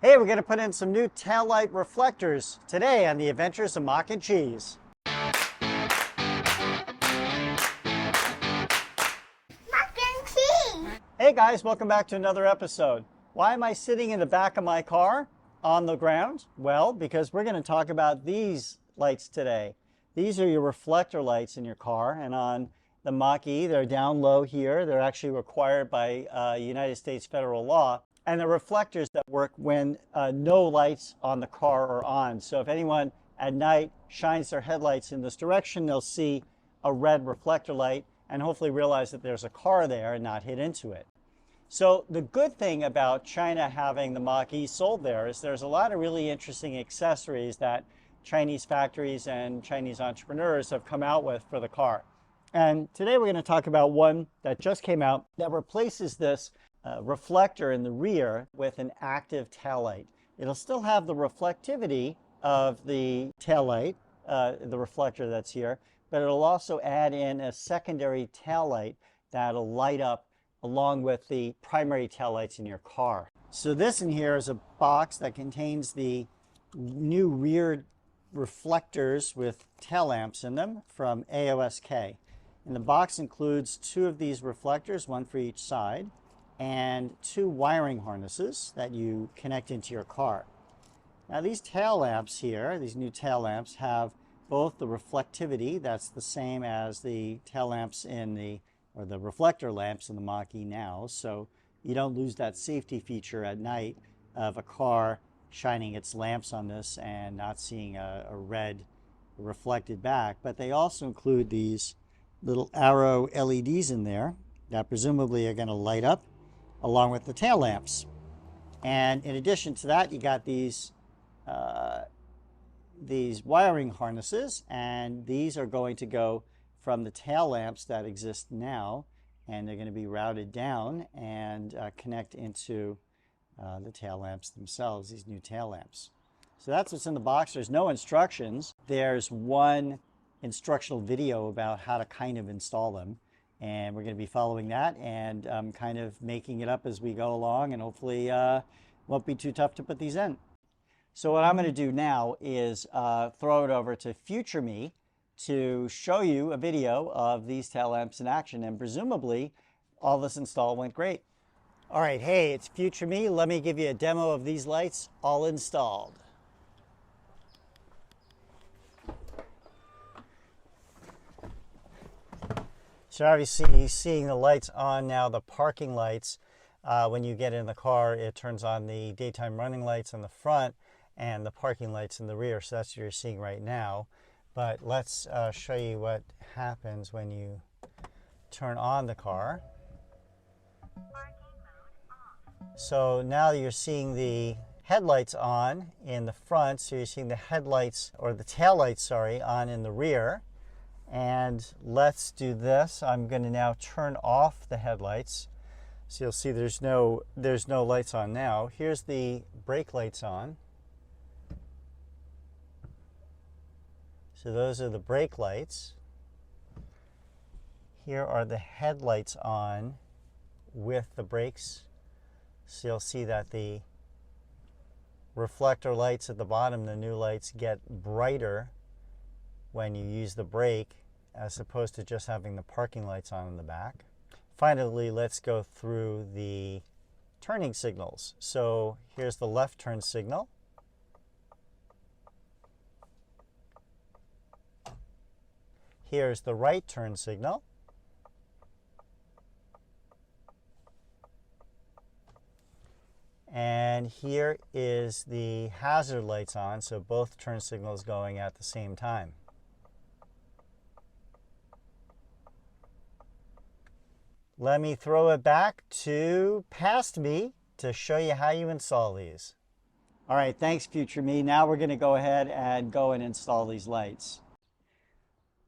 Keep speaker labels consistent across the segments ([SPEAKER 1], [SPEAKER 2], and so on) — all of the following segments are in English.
[SPEAKER 1] Hey, we're going to put in some new taillight reflectors today on the adventures of Mac and Cheese.
[SPEAKER 2] Mac and cheese.
[SPEAKER 1] Hey guys, welcome back to another episode. Why am I sitting in the back of my car on the ground? Well, because we're going to talk about these lights today. These are your reflector lights in your car, and on the Mach-E, they're down low here. They're actually required by United States federal law. And the reflectors that work when no lights on the car are on. So if anyone at night shines their headlights in this direction, they'll see a red reflector light and hopefully realize that there's a car there and not hit into it. So the good thing about China having the Mach-E sold there is there's a lot of really interesting accessories that Chinese factories and Chinese entrepreneurs have come out with for the car. And today we're going to talk about one that just came out that replaces this reflector in the rear with an active taillight. It'll still have the reflectivity of the taillight, the reflector that's here, but it'll also add in a secondary taillight that'll light up along with the primary taillights in your car. So this in here is a box that contains the new rear reflectors with tail lamps in them from AOSK. And the box includes two of these reflectors, one for each side, and two wiring harnesses that you connect into your car. Now these tail lamps here, these new tail lamps, have both the reflectivity, that's the same as the tail lamps in the, or the reflector lamps in the Mach-E now, so you don't lose that safety feature at night of a car shining its lamps on this and not seeing a red reflected back. But they also include these little arrow LEDs in there that presumably are going to light up along with the tail lamps. And in addition to that, you got these wiring harnesses, and these are going to go from the tail lamps that exist now, and they're going to be routed down and connect into the tail lamps themselves, these new tail lamps. So that's what's in the box. There's no instructions. There's one instructional video about how to kind of install them. And we're going to be following that and kind of making it up as we go along, and hopefully won't be too tough to put these in. So what I'm going to do now is throw it over to future me to show you a video of these tail lamps in action, and presumably all this install went great. All right, hey, it's future me. Let me give you a demo of these lights all installed. So obviously you're seeing the lights on now, the parking lights. When you get in the car, it turns on the daytime running lights on the front and the parking lights in the rear. So that's what you're seeing right now. But let's show you what happens when you turn on the car. So now you're seeing the headlights on in the front. So you're seeing the headlights, or the tail lights, sorry, on in the rear. And let's do this. I'm going to now turn off the headlights. So you'll see there's no lights on now. Here's the brake lights on. So those are the brake lights. Here are the headlights on with the brakes. So you'll see that the reflector lights at the bottom, the new lights, get brighter when you use the brake as opposed to just having the parking lights on in the back. Finally, let's go through the turning signals. So here's the left turn signal. Here's the right turn signal. And here is the hazard lights on, so both turn signals going at the same time. Let me throw it back to past me to show you how you install these. All right, thanks future me. Now we're going to go ahead and go and install these lights.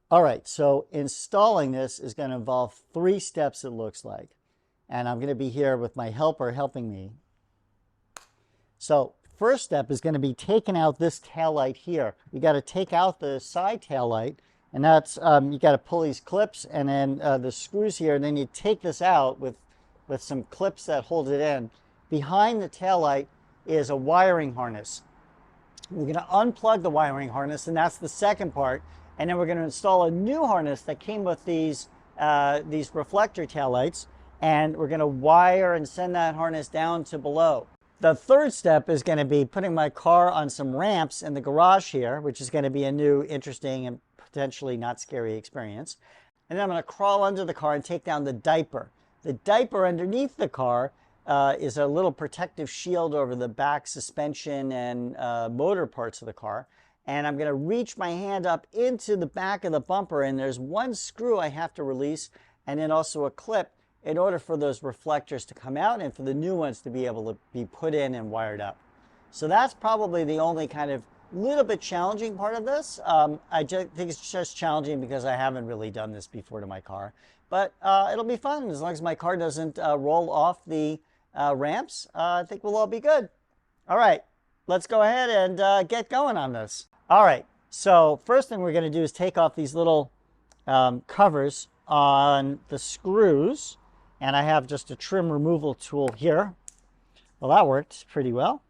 [SPEAKER 1] All right, so installing this is going to involve 3 steps, it looks like. And I'm going to be here with my helper helping me. So first step is going to be taking out this tail light here. You got to take out the side tail light, and that's you got to pull these clips and then the screws here, and then you take this out with some clips that hold it in. Behind the tail light, is a wiring harness. We're going to unplug the wiring harness, and that's the second part. And then we're going to install a new harness that came with these reflector taillights, and we're going to wire and send that harness down to below. The third step is going to be putting my car on some ramps in the garage here, which is going to be a new, interesting, and potentially not scary experience. And then I'm going to crawl under the car and take down the diaper. The diaper underneath the car is a little protective shield over the back suspension and motor parts of the car. And I'm going to reach my hand up into the back of the bumper, and there's one screw I have to release, and then also a clip in order for those reflectors to come out and for the new ones to be able to be put in and wired up. So that's probably the only kind of little bit challenging part of this. I think it's just challenging because I haven't really done this before to my car. But it'll be fun as long as my car doesn't roll off the ramps. I think we'll all be good. All right, let's go ahead and get going on this. All right, so first thing we're going to do is take off these little covers on the screws. And I have just a trim removal tool here. Well, that worked pretty well.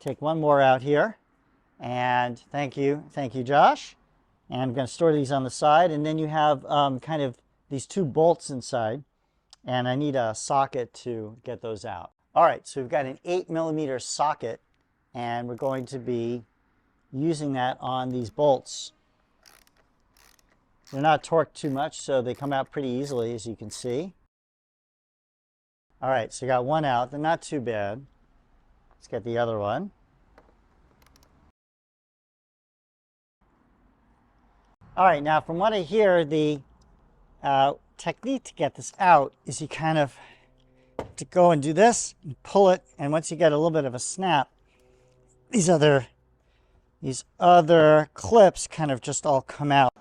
[SPEAKER 1] Take one more out here. And thank you, Josh. And I'm going to store these on the side. And then you have kind of these two bolts inside. And I need a socket to get those out. All right, so we've got an 8mm socket. And we're going to be using that on these bolts. They're not torqued too much, so they come out pretty easily, as you can see. All right, so you got one out. They're not too bad. Let's get the other one. All right, now from what I hear, the technique to get this out is you kind of have to go and do this, and pull it, and once you get a little bit of a snap, these other clips kind of just all come out.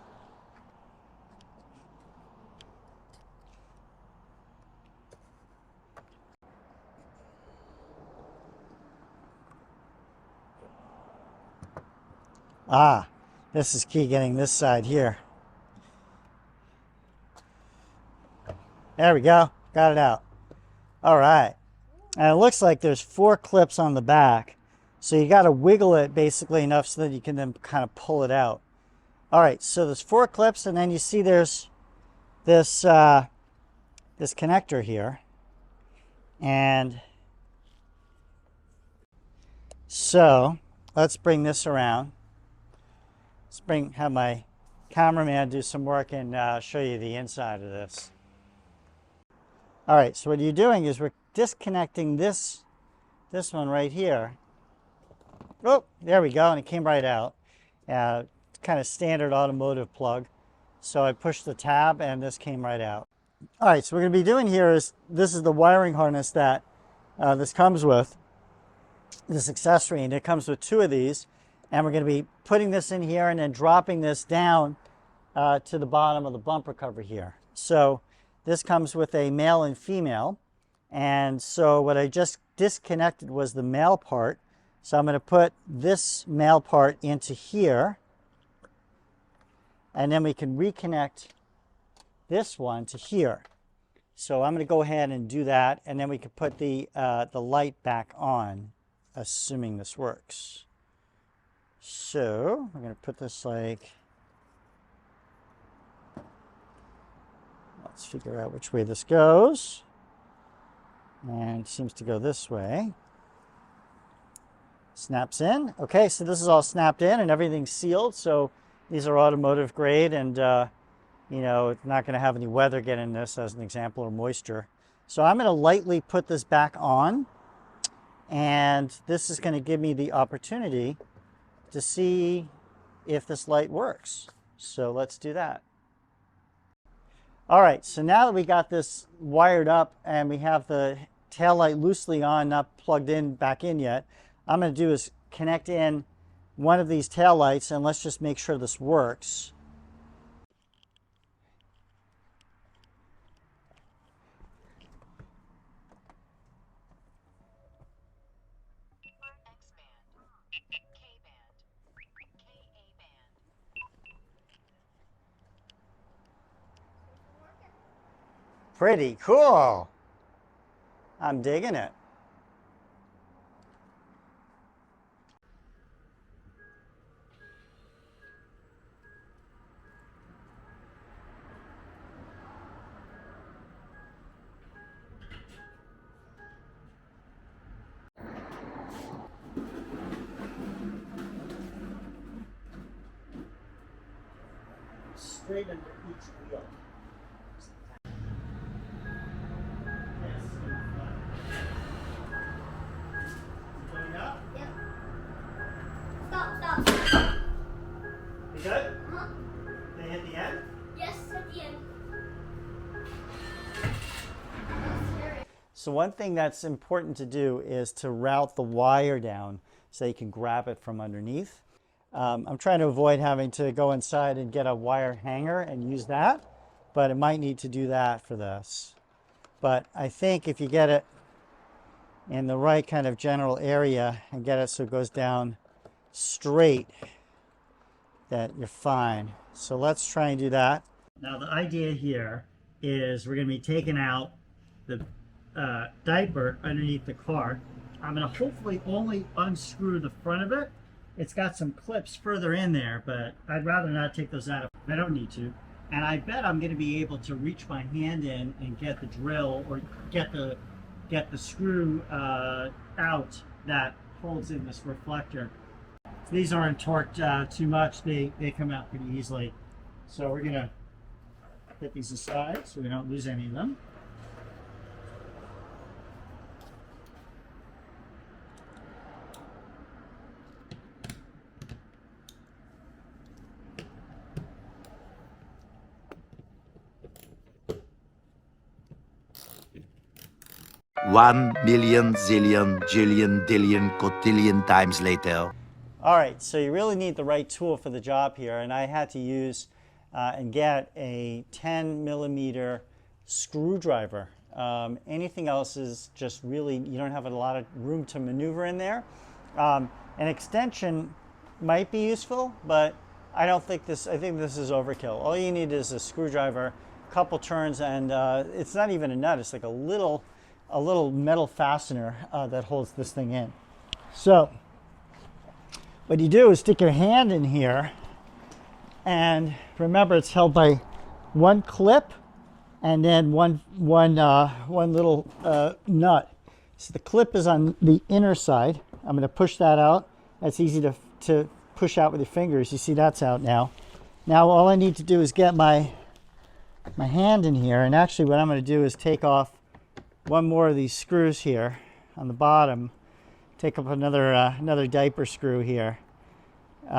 [SPEAKER 1] Ah, this is key, getting this side here. There we go, got it out. All right, and it looks like there's 4 clips on the back. So you got to wiggle it basically enough so that you can then kind of pull it out. All right, so there's 4 clips, and then you see there's this, this connector here. And so let's bring this around. Let's have my cameraman do some work and show you the inside of this. All right, so what you're doing is we're disconnecting this one right here. Oh, there we go, and it came right out. It's kind of standard automotive plug. So I pushed the tab and this came right out. All right, so what we're gonna be doing here is, this is the wiring harness that this comes with, this accessory, and it comes with 2 of these. And we're going to be putting this in here and then dropping this down to the bottom of the bumper cover here. So this comes with a male and female. And so what I just disconnected was the male part. So I'm going to put this male part into here. And then we can reconnect this one to here. So I'm going to go ahead and do that. And then we can put the light back on, assuming this works. So we're going to put this like, let's figure out which way this goes. And it seems to go this way. Snaps in. Okay, so this is all snapped in and everything's sealed. So these are automotive grade, and you know, it's not going to have any weather get in this, as an example, or moisture. So I'm going to lightly put this back on, and this is going to give me the opportunity to see if this light works. So let's do that. All right, so now that we got this wired up and we have the tail light loosely on, not plugged in back in yet, I'm going to do is connect in one of these tail lights, and let's just make sure this works. Pretty cool. I'm digging it. straight under each wheel. Yes. Going up?
[SPEAKER 2] Yep. Stop.
[SPEAKER 1] You good?
[SPEAKER 2] Uh-huh.
[SPEAKER 1] They hit the end?
[SPEAKER 2] Yes, at the end.
[SPEAKER 1] So one thing that's important to do is to route the wire down so you can grab it from underneath. I'm trying to avoid having to go inside and get a wire hanger and use that, but it might need to do that for this. But I think if you get it in the right kind of general area and get it so it goes down straight, that you're fine. So let's try and do that. Now the idea here is we're going to be taking out the diaper underneath the car. I'm going to hopefully only unscrew the front of it. It's got some clips further in there, but I'd rather not take those out if I don't need to. And I bet I'm going to be able to reach my hand in and get the drill or get the screw out that holds in this reflector. These aren't torqued too much. They come out pretty easily. So we're going to put these aside so we don't lose any of them.
[SPEAKER 3] One million, zillion, jillion, dillion, cotillion times later.
[SPEAKER 1] All right, so you really need the right tool for the job here, and I had to use and get a 10 millimeter screwdriver. Anything else is just really, you don't have a lot of room to maneuver in there. An extension might be useful, but I think this is overkill. All you need is a screwdriver, a couple turns, and it's not even a nut, it's like a little metal fastener that holds this thing in. So what you do is stick your hand in here, and remember it's held by one clip and then one little nut. So the clip is on the inner side. I'm going to push that out. That's easy to push out with your fingers. You see that's out now. Now all I need to do is get my hand in here, and actually what I'm going to do is take off one more of these screws here on the bottom. Take up another diaper screw here, so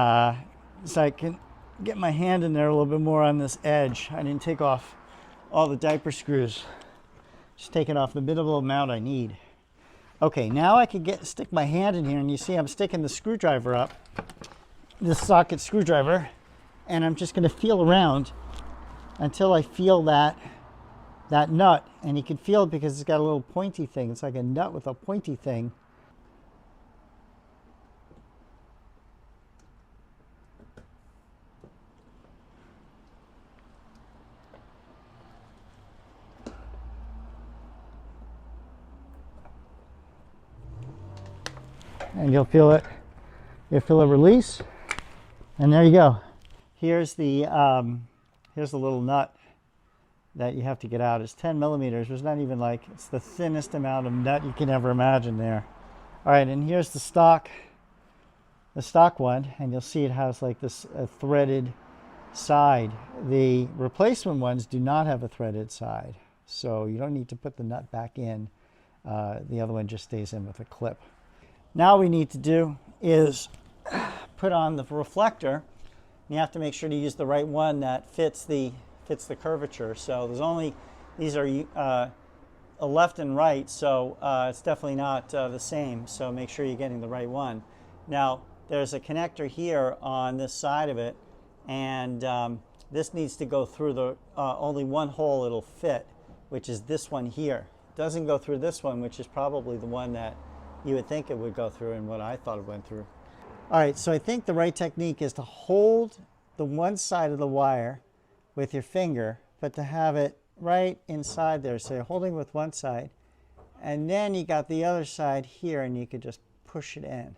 [SPEAKER 1] I can get my hand in there a little bit more on this edge. I didn't take off all the diaper screws, just taking off the minimal amount I need. Okay, now I can stick my hand in here, and you see I'm sticking the screwdriver up, this socket screwdriver, and I'm just going to feel around until I feel that nut, and you can feel it because it's got a little pointy thing. It's like a nut with a pointy thing. And you'll feel it release, and there you go. Here's the little nut that you have to get out. Is 10 millimeters. It's not even like, it's the thinnest amount of nut you can ever imagine there. All right, and here's the stock one, and you'll see it has like this threaded side. The replacement ones do not have a threaded side, so you don't need to put the nut back in. The other one just stays in with a clip. Now what we need to do is put on the reflector. You have to make sure to use the right one that fits the curvature. So these are a left and right, so it's definitely not the same. So make sure you're getting the right one. Now there's a connector here on this side of it, and this needs to go through the only one hole it'll fit, which is this one here. It doesn't go through this one, which is probably the one that you would think it would go through and what I thought it went through. All right, so I think the right technique is to hold the one side of the wire with your finger, but to have it right inside there. So you're holding with one side, and then you got the other side here, and you could just push it in.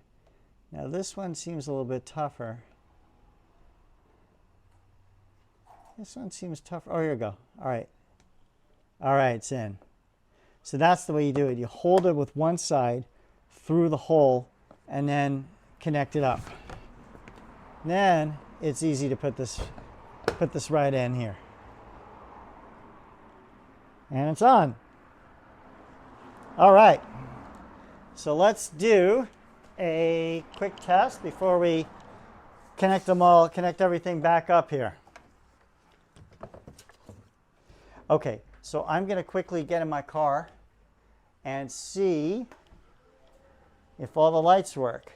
[SPEAKER 1] Now this one seems a little bit tougher. This one seems tougher. Oh, here we go. All right. All right, it's in. So that's the way you do it. You hold it with one side through the hole and then connect it up. Then it's easy to put this put this right in here. And it's on. All right. So let's do a quick test before we connect everything back up here. Okay, so I'm going to quickly get in my car and see if all the lights work.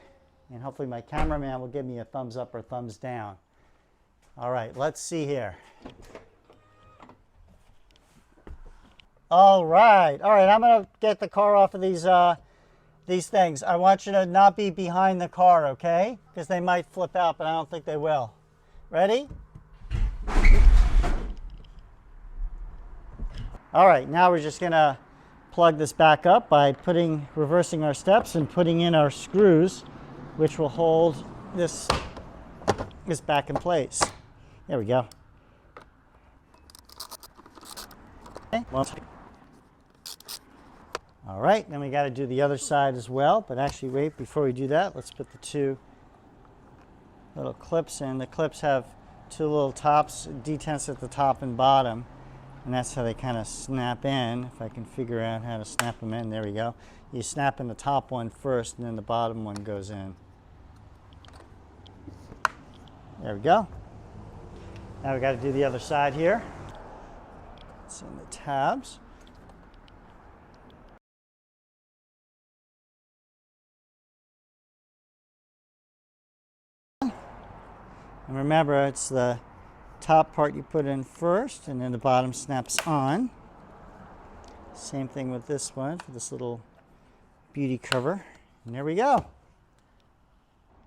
[SPEAKER 1] And hopefully my cameraman will give me a thumbs up or thumbs down. All right, let's see here. All right, I'm going to get the car off of these things. I want you to not be behind the car, okay? Because they might flip out, but I don't think they will. Ready? All right, now we're just going to plug this back up by reversing our steps and putting in our screws, which will hold this back in place. There we go. Okay. All right, then we got to do the other side as well, but actually wait, before we do that, let's put the two little clips in. The clips have two little tops, detents at the top and bottom, and that's how they kind of snap in. If I can figure out how to snap them in, there we go. You snap in the top one first, and then the bottom one goes in. There we go. Now we got to do the other side here. It's in the tabs. And remember, it's the top part you put in first, and then the bottom snaps on. Same thing with this one, for this little beauty cover. And there we go.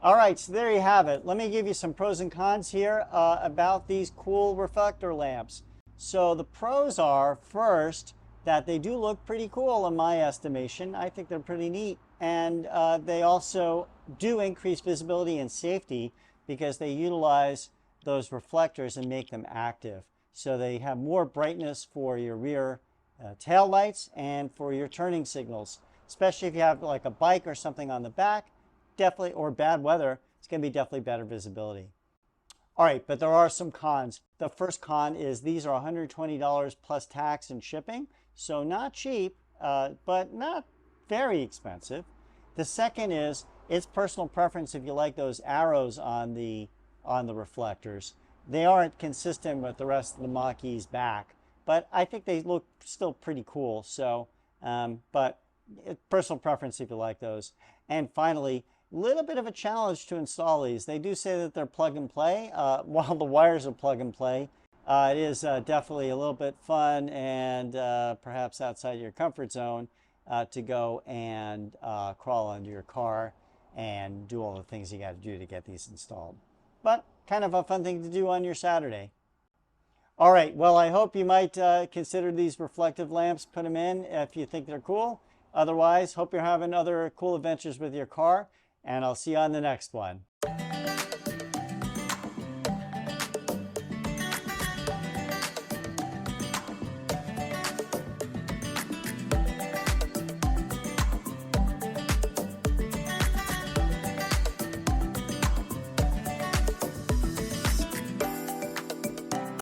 [SPEAKER 1] All right, so there you have it. Let me give you some pros and cons here about these cool reflector lamps. So the pros are, first, that they do look pretty cool in my estimation. I think they're pretty neat. And they also do increase visibility and safety because they utilize those reflectors and make them active. So they have more brightness for your rear tail lights and for your turning signals, especially if you have like a bike or something on the back, definitely, or bad weather, it's going to be definitely better visibility. All right, but there are some cons. The first con is these are $120 plus tax and shipping, so not cheap, but not very expensive. The second is it's personal preference if you like those arrows on the reflectors. They aren't consistent with the rest of the Mach-E's back, but I think they look still pretty cool. So, but personal preference if you like those. And finally, a little bit of a challenge to install these. They do say that they're plug and play. While the wires are plug and play, it is definitely a little bit fun and perhaps outside your comfort zone to go and crawl under your car and do all the things you got to do to get these installed. But kind of a fun thing to do on your Saturday. All right, well, I hope you might consider these reflective lamps, put them in if you think they're cool. Otherwise, hope you're having other cool adventures with your car, and I'll see you on the next one.